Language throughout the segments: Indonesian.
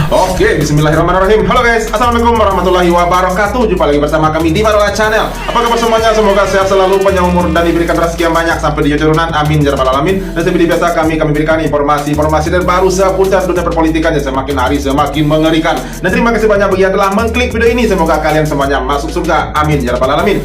Oke, bismillahirrahmanirrahim. Halo guys, assalamualaikum warahmatullahi wabarakatuh. Jumpa lagi bersama kami di Marola Channel. Apa kabar semuanya? Semoga sehat selalu, panjang umur dan diberikan rezeki yang banyak sampai di turunan. Amin ya rabbal alamin. Dan seperti biasa kami berikan informasi terbaru seputar dunia perpolitikan yang semakin hari semakin mengerikan. Dan terima kasih banyak bagi yang telah mengklik video ini. Semoga kalian semuanya masuk surga. Amin ya rabbal alamin.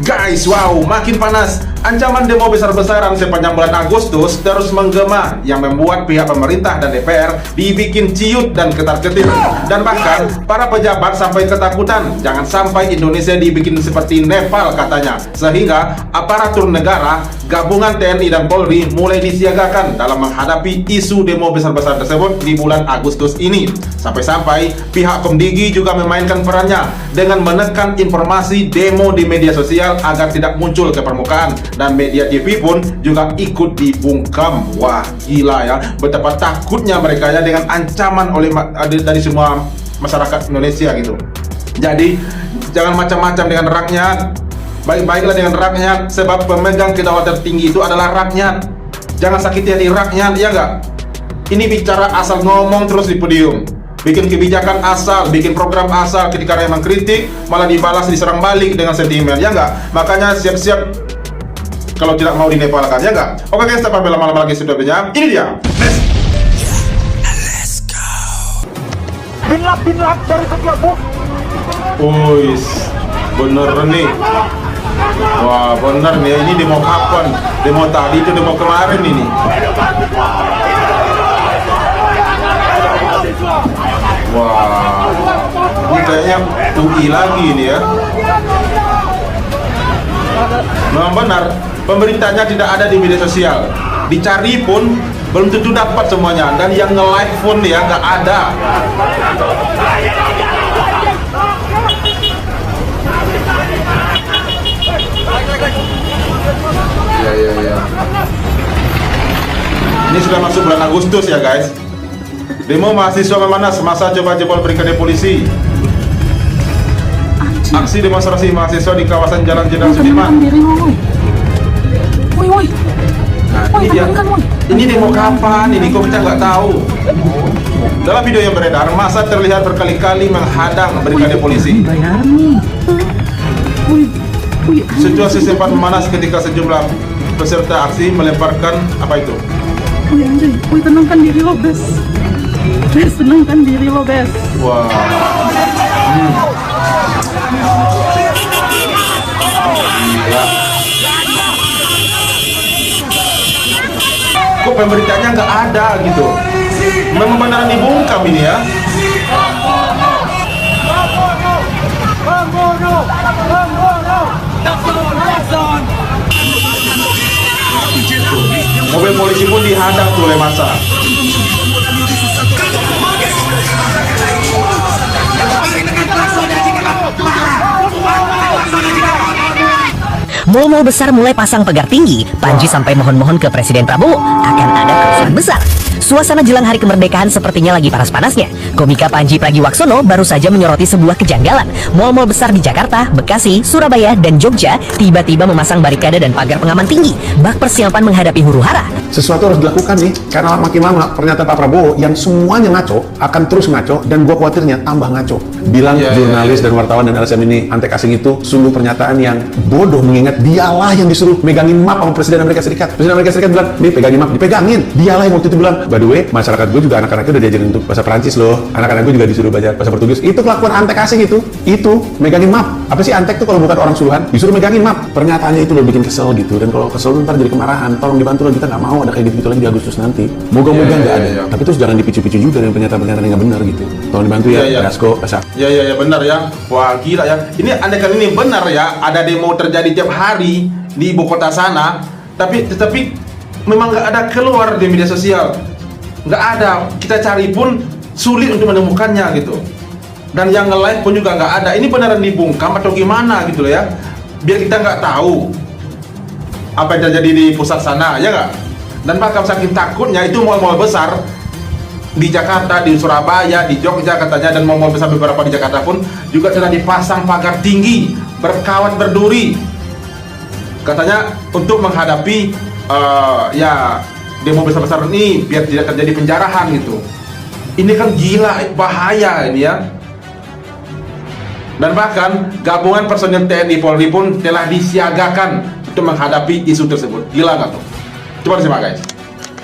Guys, wow, makin panas. Ancaman demo besar-besaran sepanjang bulan Agustus terus menggema yang membuat pihak pemerintah dan DPR dibikin ciut dan ketar-ketir. Dan bahkan para pejabat sampai ketakutan jangan sampai Indonesia dibikin seperti Nepal katanya. Sehingga aparatur negara, gabungan TNI dan Polri mulai disiagakan dalam menghadapi isu demo besar-besaran tersebut di bulan Agustus ini. Sampai-sampai pihak Komdigi juga memainkan perannya dengan menekan informasi demo di media sosial agar tidak muncul ke permukaan. Dan media TV pun juga ikut dibungkam. Wah, gila ya, betapa takutnya mereka ya dengan ancaman oleh dari semua masyarakat Indonesia gitu. Jadi jangan macam-macam dengan rakyat, baik-baiklah dengan rakyat, sebab pemegang kedaulatan tertinggi itu adalah rakyat. Jangan sakiti hati rakyat, ya enggak? Ini bicara asal ngomong terus di podium, bikin kebijakan asal, bikin program asal, ketika ada yang mengkritik malah dibalas, diserang balik dengan sentimen, ya enggak? Makanya siap-siap kalau tidak mau dinepalkan, ya enggak? Oke guys, tanpa lama-lama lagi sudah banyak. Ini dia. Let's go. Binlak dari setiap buk. Uis, bener nih. Wah, bener nih. Ini demo kapan? Demo tadi itu demo kemarin ini. Wah, ini kayaknya UI lagi ini ya. Memang benar, pemberitanya tidak ada di media sosial. Dicari pun belum tentu dapat semuanya. Dan yang nge-live pun ya nggak ada. Ya. Ini sudah masuk bulan Agustus ya guys. Demo mahasiswa memanas, masa coba jebol barikade polisi. Aksi demonstrasi mahasiswa di kawasan Jalan Jenderal Sudirman. Woi. Nah, ini dia. Ini demo kapan? Ini kok kita nggak tahu. Dalam video yang beredar, masa terlihat berkali-kali menghadang barikade polisi. Bayar nih. Situasi sempat memanas ketika sejumlah peserta aksi melemparkan apa itu? Anjay. Tenangkan diri lo, Bes. Tenangkan diri lo, Bes. Wah. Gila. Kok pemberitanya nggak ada gitu? Memang beneran dibungkam ini ya? Mobil polisi pun dihadang tuh oleh massa. Mal-mal besar mulai pasang pagar tinggi. Panji sampai mohon-mohon ke Presiden Prabowo akan ada kerusuhan besar. Suasana jelang hari kemerdekaan sepertinya lagi panas-panasnya. Komika Panji Pragiwaksono baru saja menyoroti sebuah kejanggalan. Mal-mal besar di Jakarta, Bekasi, Surabaya, dan Jogja tiba-tiba memasang barikade dan pagar pengaman tinggi. Bak persiapan menghadapi huru-hara. Sesuatu harus dilakukan nih, karena makin lama pernyataan Pak Prabowo yang semuanya ngaco akan terus ngaco, dan gua khawatirnya tambah ngaco. Bilang jurnalis dan wartawan dan LSM ini antek asing itu sungguh pernyataan yang bodoh, mengingat dialah yang disuruh megangin map sama Presiden Amerika Serikat. Presiden Amerika Serikat bilang, nih pegangin map, dipegangin. Dialah yang waktu itu bilang, by the way, masyarakat gue juga anak-anaknya udah diajarin untuk bahasa Perancis loh. Anak-anak gue juga disuruh baca bahasa Portugis. Itu kelakuan antek asing itu megangin map. Apa sih antek tuh kalau bukan orang suruhan? Disuruh megangin map. Pernyataannya itu loh bikin kesel gitu. Dan kalau kesel ntar jadi kemarahan. Tolong dibantu loh, kita nggak mau ada kayak gitu lagi di Agustus nanti. Moga-moga nggak ada. Tapi terus jangan dipicu-picu juga dengan pernyataan-pernyataan yang nggak benar gitu. Tolong dibantu ya, Dasko, Basak. Ya benar ya. Wah gila ya. Ini andaikan ini benar ya, ada demo terjadi tiap hari di ibu kota sana, tetapi memang nggak ada keluar di media sosial, nggak ada. Kita cari pun sulit untuk menemukannya gitu. Dan yang nge-live pun juga nggak ada. Ini beneran dibungkam atau gimana gitu loh ya? Biar kita nggak tahu apa yang terjadi di pusat sana, ya nggak? Dan bahkan saking takutnya itu mal-mal besar di Jakarta, di Surabaya, di Jogja katanya, dan mal-mal besar beberapa di Jakarta pun juga telah dipasang pagar tinggi berkawat berduri katanya untuk menghadapi ya demo besar-besar ini biar tidak terjadi penjarahan gitu. Ini kan gila, bahaya ini ya. Dan bahkan gabungan personil TNI Polri pun telah disiagakan untuk menghadapi isu tersebut. Gila nggak tuh? Coba disimak guys.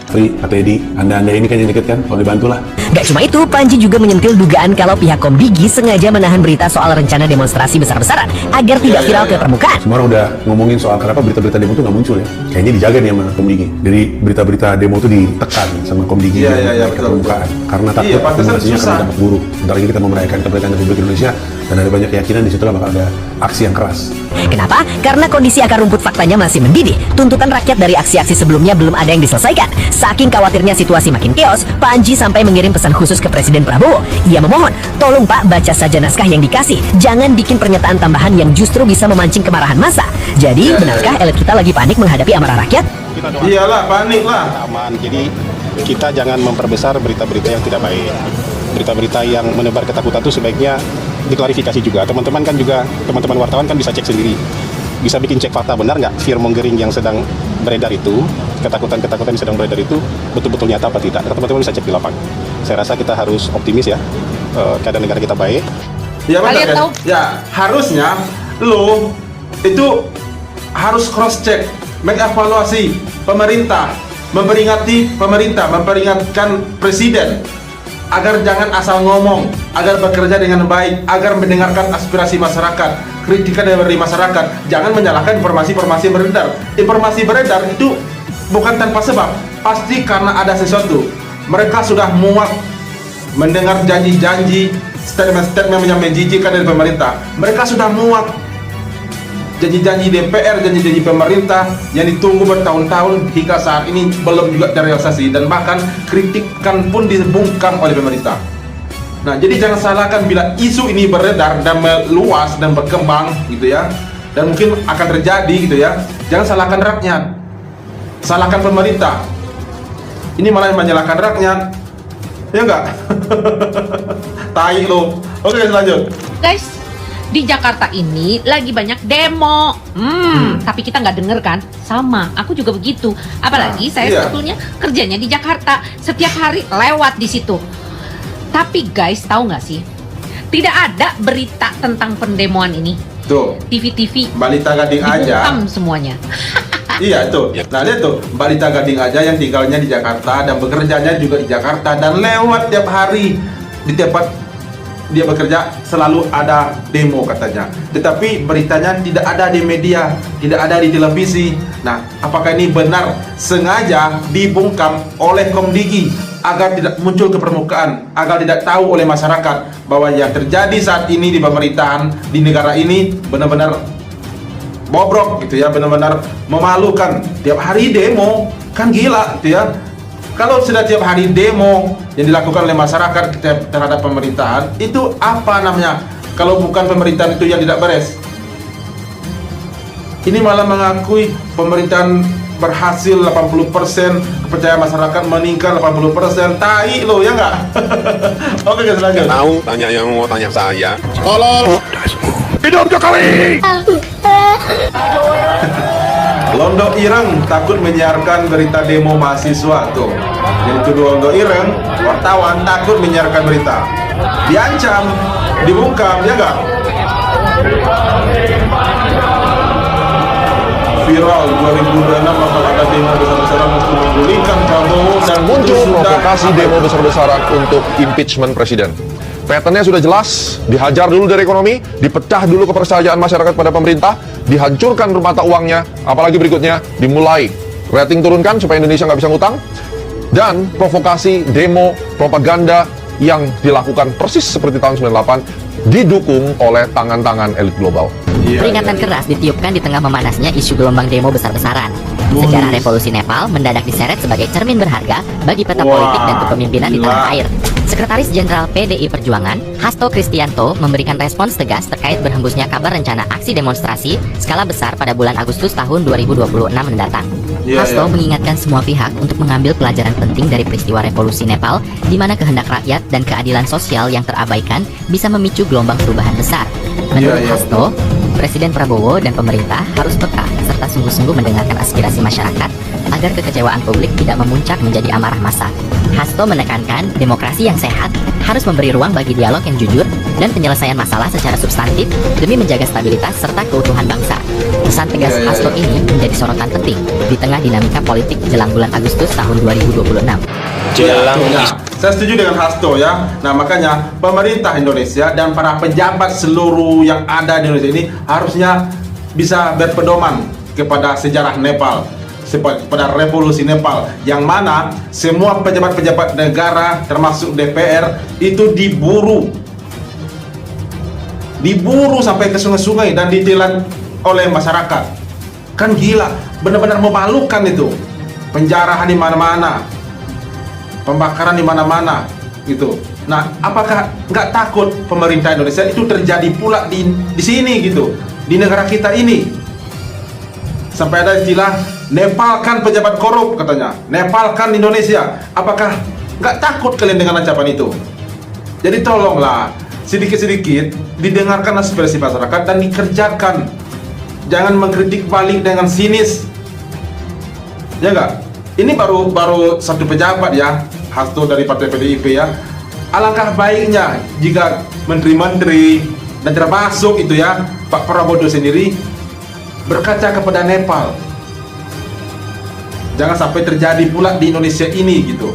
Pri, Pak Teddy, Anda ini kan yang deket kan? Kalau dibantu lah. Gak cuma itu, Panji juga menyentil dugaan kalau pihak Komdigi sengaja menahan berita soal rencana demonstrasi besar-besaran agar tidak viral ke permukaan. Semua orang udah ngomongin soal kenapa berita-berita demo itu nggak muncul ya. Kayaknya dijaga nih sama Komdigi. Jadi berita-berita demo itu ditekan sama Komdigi Iya, dan iya, naik ke betul, permukaan. betul. Karena takut Iya, pantesan informasinya susah. akan dampak buruk. Bentar lagi kita mau merayakan kemerdekaan Republik Indonesia dan ada banyak keyakinan di situ lah bakal ada aksi yang keras. Kenapa? Karena kondisi akar rumput faktanya masih mendidih. Tuntutan rakyat dari aksi-aksi sebelumnya belum ada yang diselesaikan. Saking khawatirnya situasi makin chaos, Panji sampai mengirim pesan khusus ke Presiden Prabowo. Ia memohon, tolong Pak baca saja naskah yang dikasih. Jangan bikin pernyataan tambahan yang justru bisa memancing kemarahan massa. Jadi, benarkah elit kita lagi panik menghadapi amarah rakyat? Iyalah, panik lah. Aman. Jadi kita jangan memperbesar berita-berita yang tidak baik. Berita-berita yang menebar ketakutan itu sebaiknya diklarifikasi juga. Teman-teman kan juga, teman-teman wartawan kan bisa cek sendiri. Bisa bikin cek fakta benar nggak fear mongering yang sedang beredar itu, ketakutan-ketakutan yang sedang beredar itu betul-betul nyata apa tidak. Teman-teman bisa cek di lapangan. Saya rasa kita harus optimis ya. Keadaan negara kita baik. Ya benar Kalian kan? tahu? Ya harusnya lo itu harus cross check, mengevaluasi pemerintah, memperingatkan presiden agar jangan asal ngomong, agar bekerja dengan baik, agar mendengarkan aspirasi masyarakat, kritikan dari masyarakat, jangan menyalahkan informasi-informasi yang beredar. Informasi beredar itu bukan tanpa sebab, pasti karena ada sesuatu. Mereka sudah muak mendengar janji-janji, statement-statement yang menjijikan dari pemerintah. Mereka sudah muak janji-janji DPR, janji-janji pemerintah yang ditunggu bertahun-tahun hingga saat ini belum juga terrealisasi, dan bahkan kritikan pun dibungkam oleh pemerintah. Nah, jadi jangan salahkan bila isu ini beredar dan meluas dan berkembang gitu ya, dan mungkin akan terjadi gitu ya. Jangan salahkan rakyat, salahkan pemerintah. Ini malah menyalahkan rakyat, ya enggak? Tai lo. Oke, lanjut. Guys, di Jakarta ini lagi banyak demo. Tapi kita nggak denger kan? Sama, aku juga begitu. Apalagi saya iya. sebetulnya kerjanya di Jakarta. Setiap hari lewat di situ. Tapi guys, tahu nggak sih? Tidak ada berita tentang pendemoan ini. Tuh, TV-TV balita gading aja. dibungkam semuanya. Iya tuh. Nah lihat tuh, balita gading aja yang tinggalnya di Jakarta dan bekerjanya juga di Jakarta dan lewat tiap hari di tempat dia bekerja selalu ada demo katanya. Tetapi beritanya tidak ada di media, tidak ada di televisi. Nah, apakah ini benar sengaja dibungkam oleh Komdigi agar tidak muncul ke permukaan, agar tidak tahu oleh masyarakat bahwa yang terjadi saat ini di pemerintahan di negara ini benar-benar bobrok gitu ya, benar-benar memalukan. Tiap hari demo, kan gila gitu ya. Kalau sudah tiap hari demo yang dilakukan oleh masyarakat terhadap pemerintahan, itu apa namanya? Kalau bukan pemerintahan itu yang tidak beres. Ini malah mengakui pemerintahan berhasil 80%, kepercayaan masyarakat meningkat 80%. Tai lo ya nggak? Oke guys, lanjut. Tahu tanya yang mau tanya saya. Hidup Jokowi! Londo Ireng takut menyiarkan berita demo mahasiswa tuh. Jadi tuduh Londo Ireng, wartawan takut menyiarkan berita. Diancam, dibungkam, ya enggak? Viral 2026 bakal ada demo besar-besaran untuk menggulingkan Prabowo dan Muncul itu sudah provokasi demo besar-besaran untuk impeachment presiden. Patternnya sudah jelas, dihajar dulu dari ekonomi, dipecah dulu kepercayaan masyarakat pada pemerintah, dihancurkan mata uangnya, apalagi berikutnya dimulai rating turunkan supaya Indonesia nggak bisa ngutang, dan provokasi demo propaganda yang dilakukan persis seperti tahun 98 didukung oleh tangan-tangan elit global. Peringatan keras ditiupkan di tengah memanasnya isu gelombang demo besar-besaran. Sejarah revolusi Nepal mendadak diseret sebagai cermin berharga bagi peta politik dan kepemimpinan di tanah air. Sekretaris Jenderal PDI Perjuangan, Hasto Kristianto, memberikan respons tegas terkait berhembusnya kabar rencana aksi demonstrasi skala besar pada bulan Agustus tahun 2026 mendatang. Hasto mengingatkan semua pihak untuk mengambil pelajaran penting dari peristiwa revolusi Nepal, di mana kehendak rakyat dan keadilan sosial yang terabaikan bisa memicu gelombang perubahan besar. Menurut Hasto, Presiden Prabowo dan pemerintah harus peka serta Jakarta sungguh-sungguh mendengarkan aspirasi masyarakat agar kekecewaan publik tidak memuncak menjadi amarah massa. Hasto menekankan demokrasi yang sehat harus memberi ruang bagi dialog yang jujur dan penyelesaian masalah secara substantif demi menjaga stabilitas serta keutuhan bangsa. Pesan tegas Hasto ini menjadi sorotan penting di tengah dinamika politik jelang bulan Agustus tahun 2026. Saya setuju dengan Hasto ya. Nah makanya pemerintah Indonesia dan para pejabat seluruh yang ada di Indonesia ini harusnya bisa berpedoman kepada sejarah Nepal, pada revolusi Nepal, yang mana semua pejabat-pejabat negara termasuk DPR itu diburu sampai ke sungai-sungai dan ditilang oleh masyarakat. Kan gila, benar-benar memalukan itu. Penjarahan di mana-mana, pembakaran di mana-mana gitu. Nah, apakah nggak takut pemerintah Indonesia itu terjadi pula di sini gitu, di negara kita ini? Sampai ada istilah Nepalkan pejabat korup katanya, Nepalkan Indonesia. Apakah nggak takut kalian dengan ancaman itu? Jadi tolonglah sedikit-sedikit didengarkan aspirasi masyarakat dan dikerjakan. Jangan mengkritik balik dengan sinis. Ya enggak? Ini baru satu pejabat ya, Hasto dari Partai PDIP ya. Alangkah baiknya jika menteri-menteri dan termasuk itu ya Pak Prabowo sendiri berkaca kepada Nepal. Jangan sampai terjadi pula di Indonesia ini gitu.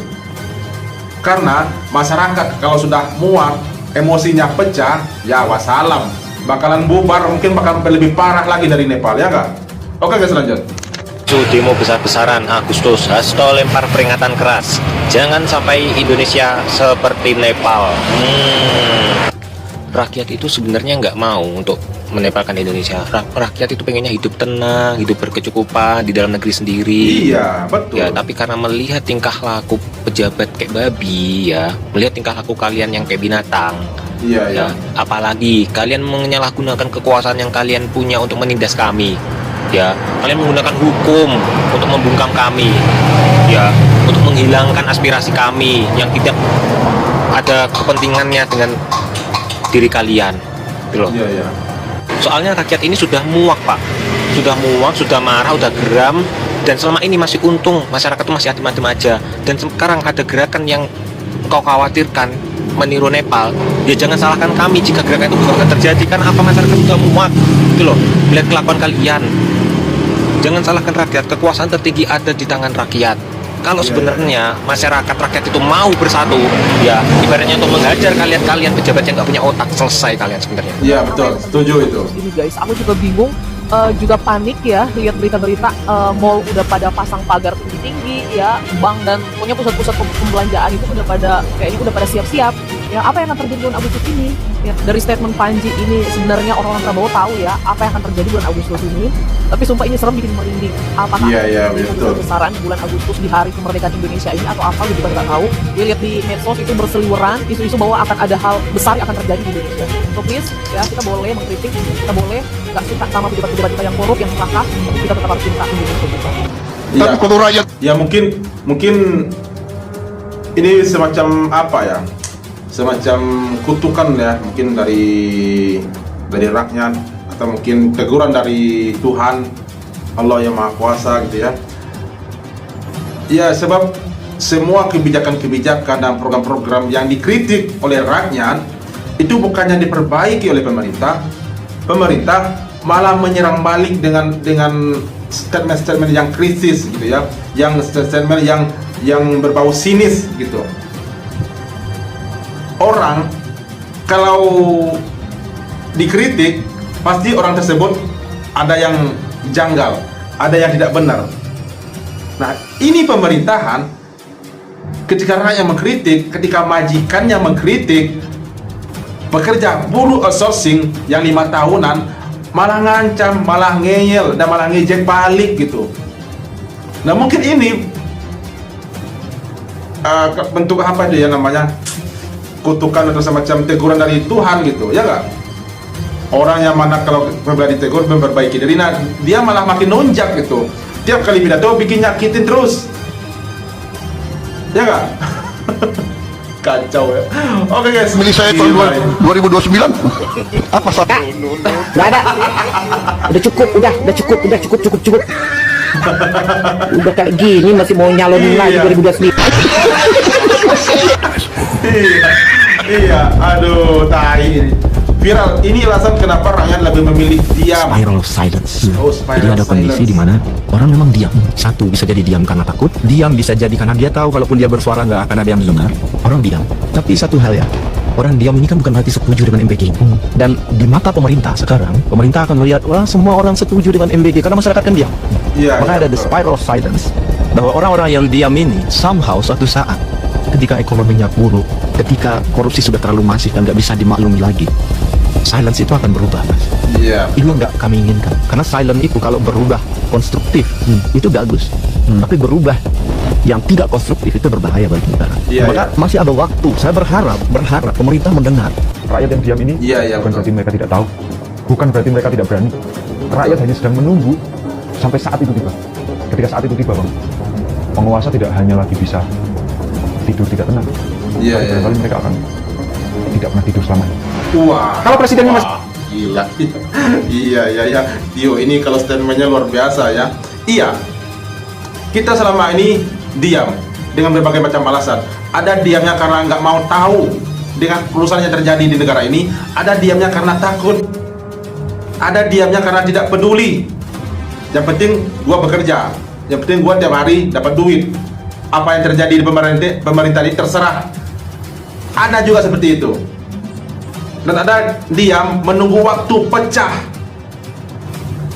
Karena masyarakat kalau sudah muak, emosinya pecah, ya wassalam, bakalan bubar, mungkin bakal lebih parah lagi dari Nepal, ya enggak? Oke guys, lanjut. Demo besar-besaran Agustus, Hasto lempar peringatan keras, jangan sampai Indonesia seperti Nepal. Rakyat itu sebenarnya nggak mau untuk menepalkan Indonesia. Rakyat itu pengennya hidup tenang, hidup berkecukupan di dalam negeri sendiri. Iya, betul. Ya, tapi karena melihat tingkah laku pejabat kayak babi ya, melihat tingkah laku kalian yang kayak binatang. Iya, ya. Apalagi kalian menyalahgunakan kekuasaan yang kalian punya untuk menindas kami. Ya, kalian menggunakan hukum untuk membungkam kami. Ya, untuk menghilangkan aspirasi kami yang tidak ada kepentingannya dengan diri kalian. Gitu loh. Iya, iya. Soalnya rakyat ini sudah muak, Pak. Sudah muak, sudah marah, sudah geram. Dan selama ini masih untung, masyarakat itu masih adem-adem aja. Dan sekarang ada gerakan yang kau khawatirkan meniru Nepal. Ya jangan salahkan kami jika gerakan itu bukan terjadi. Karena apa, masyarakat sudah muak. Gitu loh, melihat kelakuan kalian. Jangan salahkan rakyat, kekuasaan tertinggi ada di tangan rakyat. Kalau sebenarnya masyarakat rakyat itu mau bersatu, ya ibaratnya untuk menghajar kalian pejabat yang nggak punya otak, selesai kalian sebenarnya. Iya betul, setuju itu. Ini guys, aku juga bingung, juga panik ya lihat berita-berita mall udah pada pasang pagar tinggi-tinggi ya, bank dan punya pusat-pusat pembelanjaan itu udah pada kayaknya udah pada siap-siap. Ya apa yang akan terjadi bulan Agustus ini? Ya, dari statement Panji ini sebenarnya orang-orang Prabowo tahu ya apa yang akan terjadi bulan Agustus ini. Tapi sumpah ini serem, bikin merinding. Apakah betul. besaran bulan Agustus di hari kemerdekaan Indonesia ini atau apa gitu, kita nggak tahu. Dia lihat di medsos itu berseliweran isu-isu bahwa akan ada hal besar yang akan terjadi di Indonesia. So please ya, kita boleh mengkritik, kita boleh nggak suka sama pejabat-pejabat kita yang korup, yang serakah, tapi kita tetap harus cinta Indonesia kita. Ya, ya mungkin ini semacam apa ya? Semacam kutukan ya, mungkin dari rakyat, atau mungkin teguran dari Tuhan Allah yang Maha Kuasa gitu ya. Ya sebab semua kebijakan-kebijakan dan program-program yang dikritik oleh rakyat itu bukannya diperbaiki oleh pemerintah malah menyerang balik dengan statement-statement yang kritis gitu ya, yang statement yang berbau sinis gitu. Orang kalau dikritik pasti orang tersebut ada yang janggal, ada yang tidak benar. Nah, ini pemerintahan ketika rakyat mengkritik, ketika majikannya mengkritik pekerja buruh outsourcing yang 5 tahunan, malah ngancam, malah ngeyel, dan malah ngejek balik gitu. Nah mungkin ini bentuk apa itu ya namanya, kutukan atau semacam teguran dari Tuhan gitu, ya nggak? Orang yang mana kalau pribadi ditegur memperbaiki diri, nah dia malah makin nonjak gitu. Tiap kali pidato bikin nyakitin terus, ya nggak? Kacau ya. Oke guys. Milih saya tahun 2029. Apa sih? Nggak ada. Udah cukup. Udah kayak gini masih mau nyalonin lagi 2029. Iya, aduh, tai ini. Viral, ini alasan kenapa rakyat lebih memilih diam. Spiral silence. Spiral Jadi ada kondisi silence. di mana orang memang diam. Satu bisa jadi diam karena takut, diam bisa jadi karena dia tahu kalaupun dia bersuara nggak akan ada yang mendengar. Orang diam. Tapi satu hal ya, orang diam ini kan bukan berarti setuju dengan MBG. Dan di mata pemerintah sekarang, pemerintah akan melihat wah semua orang setuju dengan MBG karena masyarakat kan diam. Iya, Maka iya, ada the betul. spiral silence, bahwa orang-orang yang diam ini somehow suatu saat ketika ekonominya buruk, ketika korupsi sudah terlalu masif dan nggak bisa dimaklumi lagi, silence itu akan berubah, Mas. Iya. Itu nggak kami inginkan. Karena silent itu kalau berubah konstruktif, itu bagus. Tapi berubah yang tidak konstruktif itu berbahaya bagi negara. Iya, Maka iya. masih ada waktu. Saya berharap pemerintah mendengar. Rakyat yang diam ini Iya, bukan betul. berarti mereka tidak tahu, bukan berarti mereka tidak berani. Rakyat hanya sedang menunggu sampai saat itu tiba. Ketika saat itu tiba, Bang, penguasa tidak hanya lagi bisa tidur tidak tenang, Iya, tapi iya. barangkali mereka akan tidak pernah tidur selamanya. Wah. Kalau presidennya masih Gila. Iya. Tio, ini kalau statementnya luar biasa ya. Iya. Kita selama ini diam dengan berbagai macam alasan. Ada diamnya karena nggak mau tahu dengan perusahaan yang terjadi di negara ini. Ada diamnya karena takut. Ada diamnya karena tidak peduli. Yang penting gua bekerja. Yang penting gua tiap hari dapat duit. Apa yang terjadi di pemerintah ini terserah. Ada juga seperti itu. Dan ada diam menunggu waktu pecah,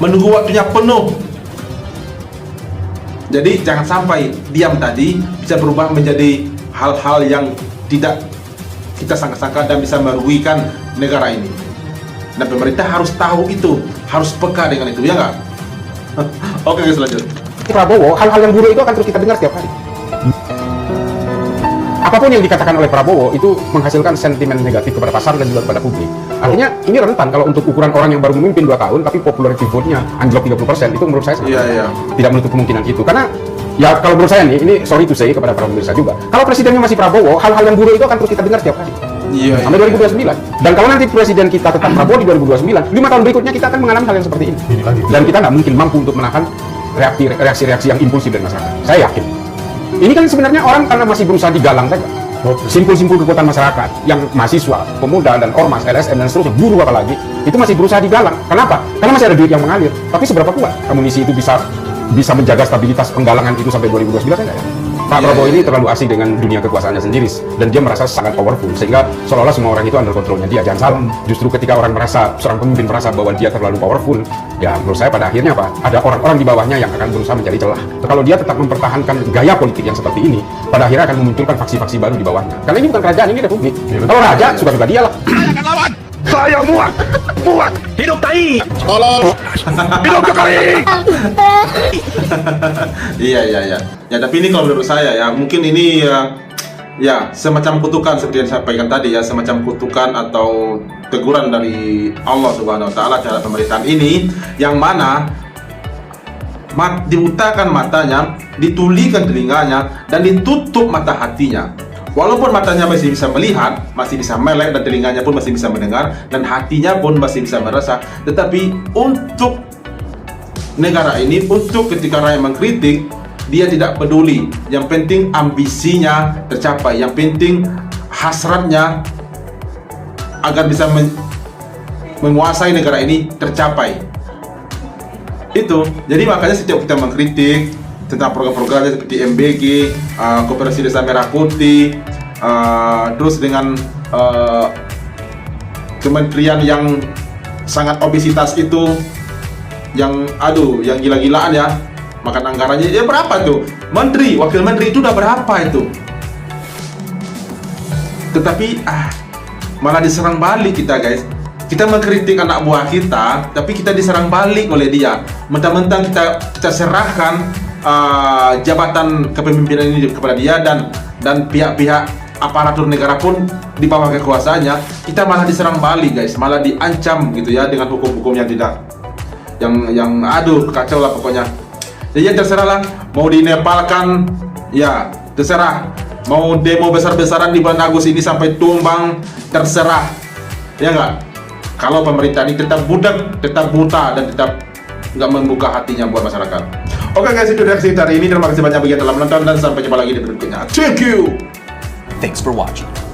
menunggu waktunya penuh. Jadi jangan sampai diam tadi bisa berubah menjadi hal-hal yang tidak kita sangka-sangka dan bisa merugikan negara ini. Dan pemerintah harus tahu itu, harus peka dengan itu, ya nggak? Oke guys, lanjut. Prabowo, hal-hal yang buruk itu akan terus kita dengar setiap hari. Apapun yang dikatakan oleh Prabowo itu menghasilkan sentimen negatif kepada pasar dan juga kepada publik. Artinya ini rentan kalau untuk ukuran orang yang baru memimpin 2 tahun tapi popularity vote-nya anjlok 30%, itu menurut saya Iya. tidak menutup kemungkinan itu. Karena ya kalau menurut saya nih, ini sorry to say kepada para pemirsa juga, kalau presidennya masih Prabowo, hal-hal yang buruk itu akan terus kita dengar setiap hari. Iya. Sampai 2029. Dan kalau nanti presiden kita tetap Prabowo di 2029, 5 tahun berikutnya kita akan mengalami hal yang seperti ini. Dan kita nggak mungkin mampu untuk menahan reaksi-reaksi yang impulsif dari masyarakat. Saya yakin. Ini kan sebenarnya orang karena masih berusaha digalang saja. Simpul-simpul kekuatan masyarakat yang mahasiswa, pemuda, dan ormas, LSM, dan seterusnya, buruh apalagi, itu masih berusaha digalang. Kenapa? Karena masih ada duit yang mengalir. Tapi seberapa kuat amunisi itu bisa menjaga stabilitas penggalangan itu sampai 2029 enggak ya? Pak Prabowo ini terlalu asik dengan dunia kekuasaannya sendiri dan dia merasa sangat powerful sehingga seolah-olah semua orang itu under kontrolnya dia. Jangan salah, justru ketika orang merasa, seorang pemimpin merasa bahwa dia terlalu powerful, ya menurut saya pada akhirnya apa? Ada orang-orang di bawahnya yang akan berusaha mencari celah. Kalau dia tetap mempertahankan gaya politik yang seperti ini, pada akhirnya akan memunculkan faksi-faksi baru di bawahnya. Karena ini bukan kerajaan, ini republik. Kalau raja, suka-suka dia lah. Saya muak, hidup tai, tolong, hidup Jokowi. Iya. Ya tapi ini kalau menurut saya ya mungkin ini ya semacam kutukan seperti yang disampaikan tadi ya, semacam kutukan atau teguran dari Allah Subhanahu Wa Taala terhadap pemerintahan ini, yang mana dibutakan matanya, ditulikan telinganya, dan ditutup mata hatinya. Walaupun matanya masih bisa melihat, masih bisa melek, dan telinganya pun masih bisa mendengar, dan hatinya pun masih bisa merasa, tetapi untuk negara ini, untuk ketika rakyat mengkritik, dia tidak peduli. Yang penting ambisinya tercapai, yang penting hasratnya agar bisa menguasai negara ini tercapai. Itu, jadi makanya setiap kita mengkritik tentang program-programnya seperti MBG, Koperasi Desa Merah Putih, terus dengan kementerian yang sangat obesitas itu, yang gila-gilaan ya, makan anggarannya ya berapa tuh? Menteri, wakil menteri itu udah berapa itu? Tetapi malah diserang balik kita guys. Kita mengkritik anak buah kita, tapi kita diserang balik oleh dia. Mentang-mentang kita serahkan jabatan kepemimpinan ini kepada dia dan pihak-pihak aparatur negara pun di bawah kekuasaannya, kita malah diserang balik guys, malah diancam gitu ya dengan hukum-hukum yang tidak yang aduh kacau lah pokoknya. Jadi ya terserah lah, mau dinepalkan ya terserah, mau demo besar-besaran di bulan Agustus ini sampai tumbang, terserah, ya nggak? Kalau pemerintah ini tetap budak, tetap buta, dan tetap nggak membuka hatinya buat masyarakat. Oke guys, itu reaksi hari ini. Terima kasih banyak bagi yang telah menonton, dan sampai jumpa lagi di berikutnya. Thank you. Thanks for watching.